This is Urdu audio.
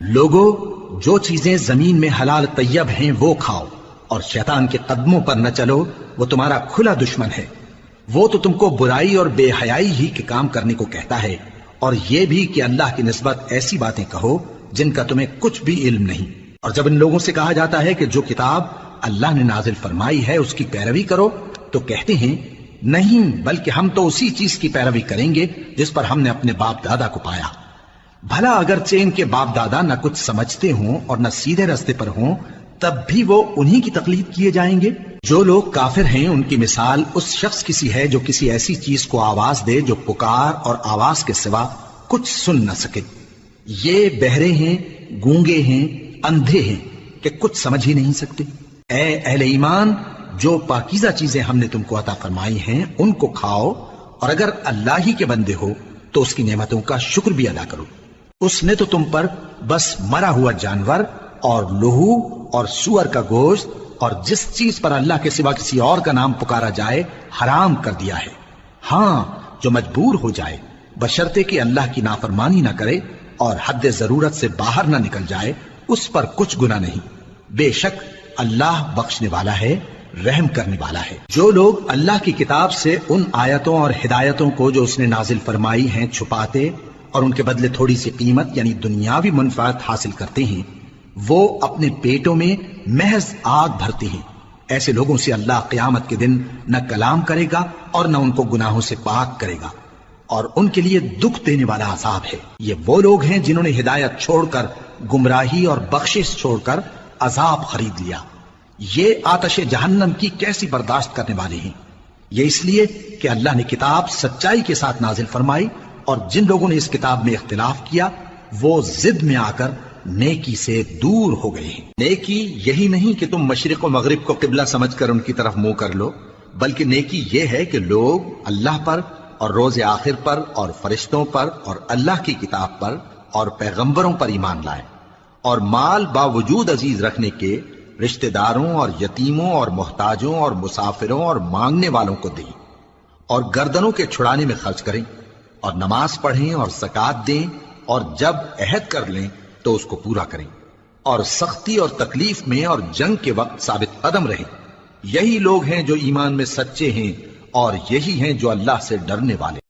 لوگو، جو چیزیں زمین میں حلال طیب ہیں وہ کھاؤ، اور شیطان کے قدموں پر نہ چلو، وہ تمہارا کھلا دشمن ہے۔ وہ تو تم کو برائی اور بے حیائی ہی کے کام کرنے کو کہتا ہے، اور یہ بھی کہ اللہ کی نسبت ایسی باتیں کہو جن کا تمہیں کچھ بھی علم نہیں۔ اور جب ان لوگوں سے کہا جاتا ہے کہ جو کتاب اللہ نے نازل فرمائی ہے اس کی پیروی کرو، تو کہتے ہیں نہیں، بلکہ ہم تو اسی چیز کی پیروی کریں گے جس پر ہم نے اپنے باپ دادا کو پایا۔ بھلا اگرچہ ان کے باپ دادا نہ کچھ سمجھتے ہوں اور نہ سیدھے راستے پر ہوں، تب بھی وہ انہی کی تقلید کیے جائیں گے۔ جو لوگ کافر ہیں ان کی مثال اس شخص کی سی ہے جو کسی ایسی چیز کو آواز دے جو پکار اور آواز کے سوا کچھ سن نہ سکے۔ یہ بہرے ہیں، گونگے ہیں، اندھے ہیں کہ کچھ سمجھ ہی نہیں سکتے۔ اے اہل ایمان، جو پاکیزہ چیزیں ہم نے تم کو عطا فرمائی ہیں ان کو کھاؤ، اور اگر اللہ ہی کے بندے ہو تو اس کی نعمتوں کا شکر بھی ادا کرو۔ اس نے تو تم پر بس مرا ہوا جانور اور لہو اور سور کا گوشت اور جس چیز پر اللہ کے سوا کسی اور کا نام پکارا جائے حرام کر دیا ہے۔ ہاں، جو مجبور ہو جائے بشرطے کہ اللہ کی نافرمانی نہ کرے اور حد ضرورت سے باہر نہ نکل جائے، اس پر کچھ گناہ نہیں۔ بے شک اللہ بخشنے والا ہے، رحم کرنے والا ہے۔ جو لوگ اللہ کی کتاب سے ان آیتوں اور ہدایتوں کو جو اس نے نازل فرمائی ہیں چھپاتے اور ان کے بدلے تھوڑی سی قیمت یعنی دنیاوی منفعت حاصل کرتے ہیں، وہ اپنے پیٹوں میں محض آگ بھرتے ہیں۔ ایسے لوگوں سے اللہ قیامت کے دن نہ کلام کرے گا اور نہ ان کو گناہوں سے پاک کرے گا، اور ان کے لیے دکھ دینے والا عذاب ہے۔ یہ وہ لوگ ہیں جنہوں نے ہدایت چھوڑ کر گمراہی اور بخشش چھوڑ کر عذاب خرید لیا۔ یہ آتش جہنم کی کیسی برداشت کرنے والے ہیں۔ یہ اس لیے کہ اللہ نے کتاب سچائی کے ساتھ نازل فرمائی، اور جن لوگوں نے اس کتاب میں اختلاف کیا وہ ضد میں آ کر نیکی سے دور ہو گئے ہیں۔ نیکی یہی نہیں کہ تم مشرق و مغرب کو قبلہ سمجھ کر ان کی طرف منہ کر لو، بلکہ نیکی یہ ہے کہ لوگ اللہ پر اور روز آخر پر اور فرشتوں پر اور اللہ کی کتاب پر اور پیغمبروں پر ایمان لائیں، اور مال باوجود عزیز رکھنے کے رشتہ داروں اور یتیموں اور محتاجوں اور مسافروں اور مانگنے والوں کو دیں، اور گردنوں کے چھڑانے میں خرچ کریں، اور نماز پڑھیں اور زکوٰۃ دیں، اور جب عہد کر لیں تو اس کو پورا کریں، اور سختی اور تکلیف میں اور جنگ کے وقت ثابت قدم رہیں۔ یہی لوگ ہیں جو ایمان میں سچے ہیں، اور یہی ہیں جو اللہ سے ڈرنے والے۔